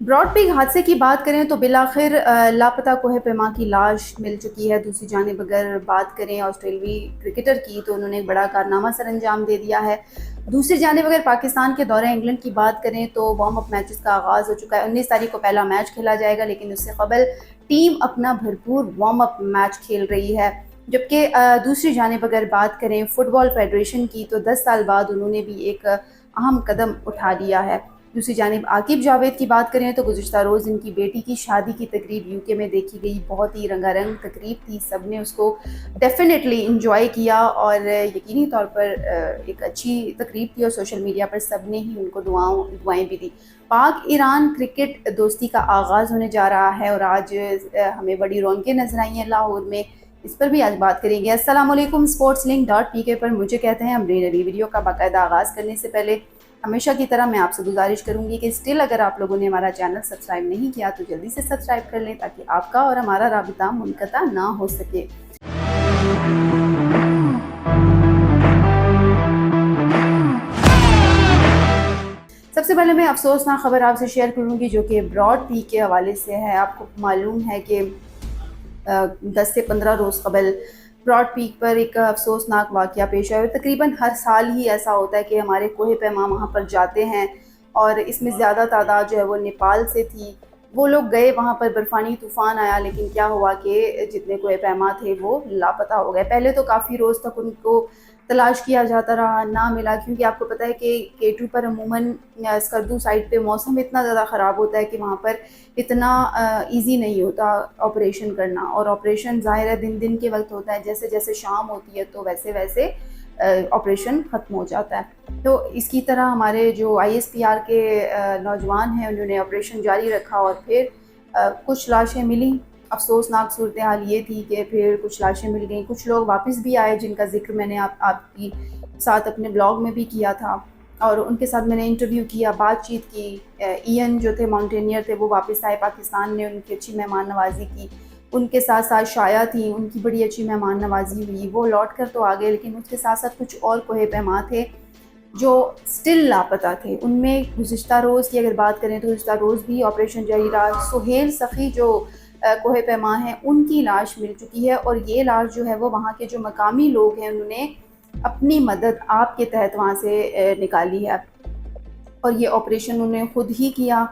Broad پیگ حادثے کی بات کریں تو بالآخر لاپتہ کوہ پیما کی لاش مل چکی ہے۔ دوسری جانب اگر بات کریں آسٹریلوی کرکٹر کی تو انہوں نے ایک بڑا کارنامہ سر انجام دے دیا ہے۔ دوسری جانب اگر پاکستان کے دورہ انگلینڈ کی بات کریں تو وارم اپ میچز کا آغاز ہو چکا ہے۔ 19 تاریخ کو پہلا میچ کھیلا جائے گا، لیکن اس سے قبل ٹیم اپنا بھرپور وارم اپ میچ کھیل رہی ہے۔ جبکہ دوسری جانب اگر بات کریں فٹ بال فیڈریشن کی تو 10 سال بعد انہوں نے بھی ایک اہم قدم اٹھا لیا ہے۔ دوسری جانب عاقب جاوید کی بات کریں تو گزشتہ روز ان کی بیٹی کی شادی کی تقریب یو کے میں دیکھی گئی۔ بہت ہی رنگا رنگ تقریب تھی، سب نے اس کو ڈیفینیٹلی انجوائے کیا اور یقینی طور پر ایک اچھی تقریب تھی، اور سوشل میڈیا پر سب نے ہی ان کو دعائیں بھی دی۔ پاک ایران کرکٹ دوستی کا آغاز ہونے جا رہا ہے اور آج ہمیں بڑی رونقیں نظر آئی ہیں لاہور میں، اس پر بھی آج بات کریں گے۔ السلام علیکم، اسپورٹس لنک ڈاٹ پی کے پر مجھے کہتے ہیں امرین علی۔ ویڈیو کا باقاعدہ آغاز کرنے سے پہلے ہمیشہ کی طرح میں آپ سے گزارش کروں گی کہ اسٹل اگر آپ لوگوں نے ہمارا چینل سبسکرائب نہیں کیا تو جلدی سے سبسکرائب کر لیں تاکہ آپ کا اور ہمارا رابطہ منقطع نہ ہو سکے۔ سب سے پہلے میں افسوسناک خبر آپ سے شیئر کروں گی جو کہ براڈ پیگ کے حوالے سے ہے۔ آپ کو معلوم ہے کہ 10 سے 15 روز قبل براڈ پیگ پر ایک افسوسناک واقعہ پیش آیا۔ تقریباً ہر سال ہی ایسا ہوتا ہے کہ ہمارے کوہ پیما وہاں پر جاتے ہیں، اور اس میں زیادہ تعداد جو ہے وہ نیپال سے تھی۔ وہ لوگ گئے وہاں پر، برفانی طوفان آیا، لیکن کیا ہوا کہ جتنے کوہ پیما تھے وہ لاپتہ ہو گئے۔ پہلے تو کافی روز تک ان کو تلاش کیا جاتا رہا، نہ ملا، کیونکہ آپ کو پتہ ہے کہ K2 پر عموماً اسکردو سائٹ پہ موسم اتنا زیادہ خراب ہوتا ہے کہ وہاں پر اتنا ایزی نہیں ہوتا آپریشن کرنا، اور آپریشن ظاہر ہے دن دن کے وقت ہوتا ہے، جیسے جیسے شام ہوتی ہے تو ویسے ویسے آپریشن ختم ہو جاتا ہے۔ تو اس کی طرح ہمارے جو ISPR کے نوجوان ہیں انہوں نے آپریشن جاری رکھا، اور پھر کچھ لاشیں ملیں۔ افسوسناک صورتحال یہ تھی کہ پھر کچھ لاشیں مل گئیں، کچھ لوگ واپس بھی آئے جن کا ذکر میں نے آپ کی ساتھ اپنے بلاگ میں بھی کیا تھا، اور ان کے ساتھ میں نے انٹرویو کیا، بات چیت کی۔ ایئن جو تھے ماؤنٹینئر تھے وہ واپس آئے پاکستان نے، ان کی اچھی مہمان نوازی کی۔ ان کے ساتھ ساتھ شایع تھیں، ان کی بڑی اچھی مہمان نوازی ہوئی، وہ لوٹ کر تو آ گئے، لیکن اس کے ساتھ ساتھ کچھ اور کوہ پیما تھے جو سٹل لاپتہ تھے۔ ان میں گزشتہ روز کی اگر بات کریں تو گزشتہ روز بھی آپریشن جاری رہا۔ سہیل سخی جو کوہ پیما ہیں ان کی لاش مل چکی ہے، اور یہ لاش جو ہے وہ وہاں کے جو مقامی لوگ ہیں انہوں نے اپنی مدد آپ کے تحت وہاں سے نکالی ہے، اور یہ آپریشن انہوں نے خود ہی کیا،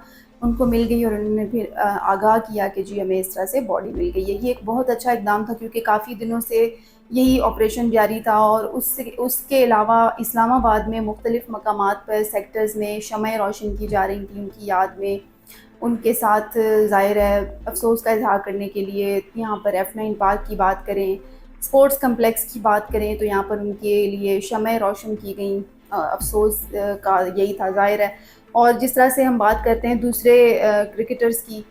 ان کو مل گئی، اور انہوں نے پھر آگاہ کیا کہ جی ہمیں اس طرح سے باڈی مل گئی ہے۔ یہ ایک بہت اچھا اقدام تھا، کیونکہ کافی دنوں سے یہی آپریشن جاری تھا، اور اس کے علاوہ اسلام آباد میں مختلف مقامات پر سیکٹرز میں شمعیں روشن کی جا رہی تھیں ان کی یاد میں۔ ان کے ساتھ ظاہر ہے افسوس کا اظہار کرنے کے لیے یہاں پر F9 پارک کی بات کریں، اسپورٹس کمپلیکس کی بات کریں تو یہاں پر ان کے لیے شمعیں روشن کی گئیں۔ افسوس کا یہی تھا ظاہر ہے۔ اور جس طرح سے ہم بات کرتے ہیں دوسرے کرکٹرز کی،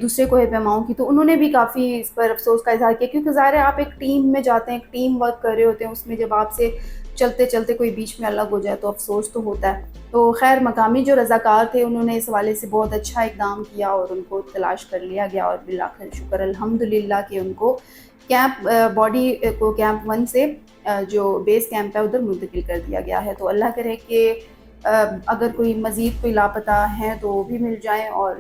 دوسرے کوہ پیماؤں کی، تو انہوں نے بھی کافی اس پر افسوس کا اظہار کیا، کیونکہ ظاہر ہے آپ ایک ٹیم میں جاتے ہیں، ایک ٹیم ورک کر رہے ہوتے ہیں، اس میں جب آپ سے چلتے چلتے کوئی بیچ میں الگ ہو جائے تو افسوس تو ہوتا ہے۔ تو خیر مقامی جو رضاکار تھے انہوں نے اس حوالے سے بہت اچھا اقدام کیا، اور ان کو تلاش کر لیا گیا، اور بالآخر شکر الحمدللہ کہ ان کو باڈی کو کیمپ 1 سے جو بیس کیمپ ہے ادھر منتقل کر دیا گیا ہے۔ تو اللہ کرے کہ اگر کوئی مزید کوئی لاپتہ ہیں تو وہ بھی مل جائیں، اور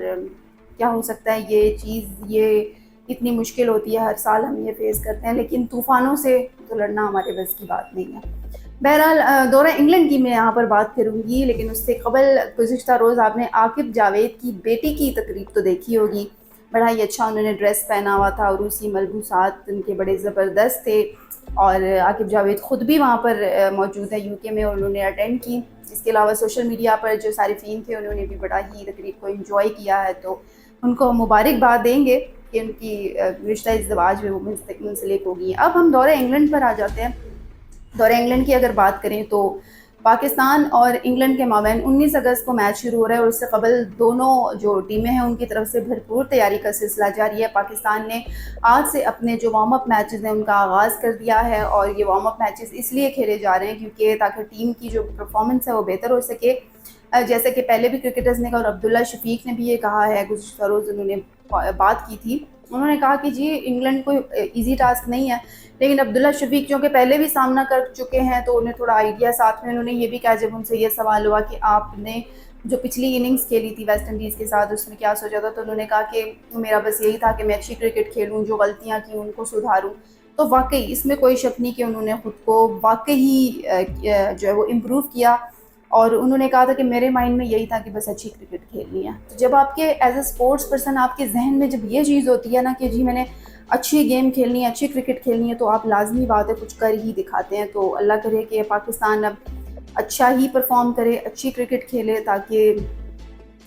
کیا ہو سکتا ہے یہ چیز، یہ اتنی مشکل ہوتی ہے، ہر سال ہم یہ فیس کرتے ہیں، لیکن طوفانوں سے تو لڑنا ہمارے بس کی بات نہیں ہے۔ بہرحال دورہ انگلینڈ کی میں یہاں پر بات کروں گی، لیکن اس سے قبل گزشتہ روز آپ نے عاقب جاوید کی بیٹی کی تقریب تو دیکھی ہوگی۔ بڑا ہی اچھا انہوں نے ڈریس پہنا ہوا تھا، عروسی ملبوسات ان کے بڑے زبردست تھے، اور عاقب جاوید خود بھی وہاں پر موجود ہے UK میں، اور انہوں نے اٹینڈ کی۔ اس کے علاوہ سوشل میڈیا پر جو صارفین تھے انہوں نے بھی بڑا ہی تقریب کو انجوائے کیا ہے، تو ان کو مبارکباد دیں گے کہ ان کی رشتہ ازدواج میں وہ منسلک ہوگی۔ اب ہم دورہ انگلینڈ پر آ جاتے ہیں۔ دورہ انگلینڈ کی اگر بات کریں تو پاکستان اور انگلینڈ کے مابین 19 اگست کو میچ شروع ہو رہا ہے، اور اس سے قبل دونوں جو ٹیمیں ہیں ان کی طرف سے بھرپور تیاری کا سلسلہ جاری ہے۔ پاکستان نے آج سے اپنے جو وارم اپ میچز ہیں ان کا آغاز کر دیا ہے، اور یہ وارم اپ میچز اس لیے کھیلے جا رہے ہیں کیونکہ تاکہ ٹیم کی جو پرفارمنس ہے وہ بہتر ہو سکے۔ جیسے کہ پہلے بھی کرکٹرز نے کہا، اور عبداللہ شفیق نے بھی یہ کہا ہے، گزشتہ روز انہوں نے بات کی تھی، انہوں نے کہا کہ جی انگلینڈ کوئی ایزی ٹاسک نہیں ہے، لیکن عبداللہ شفیق جو کہ پہلے بھی سامنا کر چکے ہیں تو انہیں تھوڑا آئیڈیا، ساتھ میں انہوں نے یہ بھی کہا جب ان سے یہ سوال ہوا کہ آپ نے جو پچھلی اننگز کھیلی تھی ویسٹ انڈیز کے ساتھ، اس میں کیا سوچا تھا، تو انہوں نے کہا کہ میرا بس یہی تھا کہ میں اچھی کرکٹ کھیلوں، جو غلطیاں کی ان کو سدھاروں. تو واقعی اس میں کوئی شک نہیں کہ انہوں نے خود کو واقعی جو ہے وہ امپروو کیا، اور انہوں نے کہا تھا کہ میرے مائنڈ میں یہی تھا کہ بس اچھی کرکٹ کھیلنی ہے. تو جب آپ کے ایز اے اسپورٹس پرسن آپ کے ذہن میں جب یہ چیز ہوتی ہے نا کہ جی میں نے اچھی گیم کھیلنی ہے، اچھی کرکٹ کھیلنی ہے، تو آپ لازمی بات ہے کچھ کر ہی دکھاتے ہیں. تو اللہ کرے کہ پاکستان اب اچھا ہی پرفارم کرے، اچھی کرکٹ کھیلے، تاکہ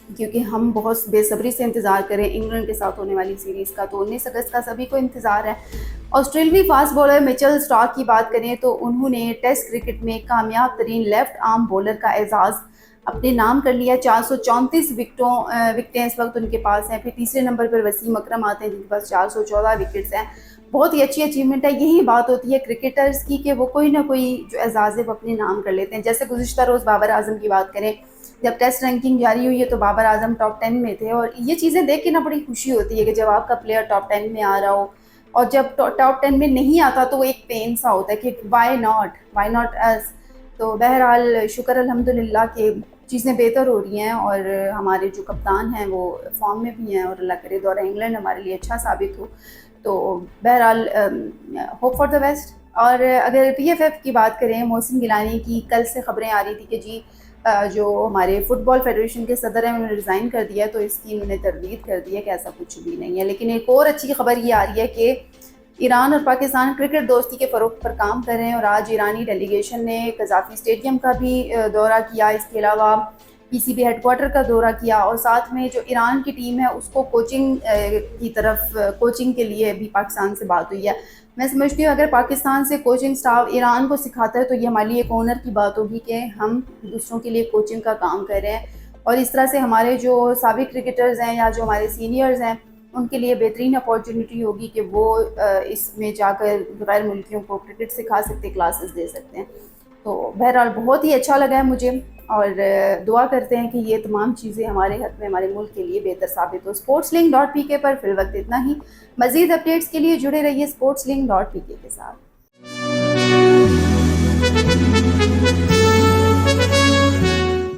کیونکہ ہم بہت بے صبری سے انتظار کریں انگلینڈ کے ساتھ ہونے والی سیریز کا. تو 19 اگست کا سبھی کو انتظار ہے. آسٹریلوی فاسٹ بالر مچل اسٹارک کی بات کریں تو انہوں نے ٹیسٹ کرکٹ میں کامیاب ترین لیفٹ آرم بولر کا اعزاز اپنے نام کر لیا. 434 وکٹیں اس وقت ان کے پاس ہیں. پھر تیسرے نمبر پر وسیم اکرم آتے ہیں جن کے پاس 414 وکٹس ہیں. بہت ہی اچھی اچیومنٹ ہے. یہی بات ہوتی ہے کرکٹرز کی کہ وہ کوئی نہ کوئی جو اعزاز ہے وہ اپنے نام کر لیتے ہیں. جیسے گزشتہ روز بابر اعظم کی بات کریں، جب ٹیسٹ رینکنگ جاری ہوئی ہے تو بابر اعظم ٹاپ 10 میں تھے، اور یہ چیزیں دیکھ کے نا بڑی خوشی ہوتی ہے کہ جب آپ کا پلیئر ٹاپ 10 میں آ رہا ہو، اور جب ٹاپ 10 میں نہیں آتا تو وہ ایک پین سا ہوتا ہے کہ وائی ناٹ ایس. تو بہرحال شکر الحمدللہ کہ چیزیں بہتر ہو رہی ہیں، اور ہمارے جو کپتان ہیں وہ فارم میں بھی ہیں، اور اللہ کرے دورہ انگلینڈ ہمارے لیے اچھا ثابت ہو. تو بہرحال ہوپ فار دا بیسٹ. اور اگر پی ایف ایف کی بات کریں، محسن گیلانی کی کل سے خبریں آ رہی تھی کہ جی جو ہمارے فٹ بال فیڈریشن کے صدر ہیں انہوں نے ریزائن کر دیا، تو اس کی انہوں نے تردید کر دی ہے کہ ایسا کچھ بھی نہیں ہے. لیکن ایک اور اچھی خبر یہ آ رہی ہے کہ ایران اور پاکستان کرکٹ دوستی کے فروغ پر کام کر رہے ہیں، اور آج ایرانی ڈیلیگیشن نے قذافی اسٹیڈیم کا بھی دورہ کیا. اس کے علاوہ پی سی بی ہیڈ کوارٹر کا دورہ کیا، اور ساتھ میں جو ایران کی ٹیم ہے اس کو کوچنگ کی طرف کوچنگ کے لیے بھی پاکستان سے بات ہوئی ہے. میں سمجھتی ہوں اگر پاکستان سے کوچنگ سٹاف ایران کو سکھاتا ہے تو یہ ہمارے لیے ایک آنر کی بات ہوگی کہ ہم دوسروں کے لیے کوچنگ کا کام کر رہے ہیں. اور اس طرح سے ہمارے جو سابق کرکٹرز ہیں یا جو ہمارے سینئرز ہیں ان کے لیے بہترین اپارچونیٹی ہوگی کہ وہ اس میں جا کر غیر ملکیوں کو کرکٹ سکھا سکتے، کلاسز دے سکتے ہیں. تو بہرحال بہت ہی اچھا لگا ہے مجھے، اور دعا کرتے ہیں کہ یہ تمام چیزیں ہمارے حق میں ہمارے ملک کے لیے بہتر ثابت ہو. sportslink.pk پر فی الوقت اتنا ہی. مزید اپڈیٹس کے لیے جڑے رہیے sportslink.pk کے ساتھ.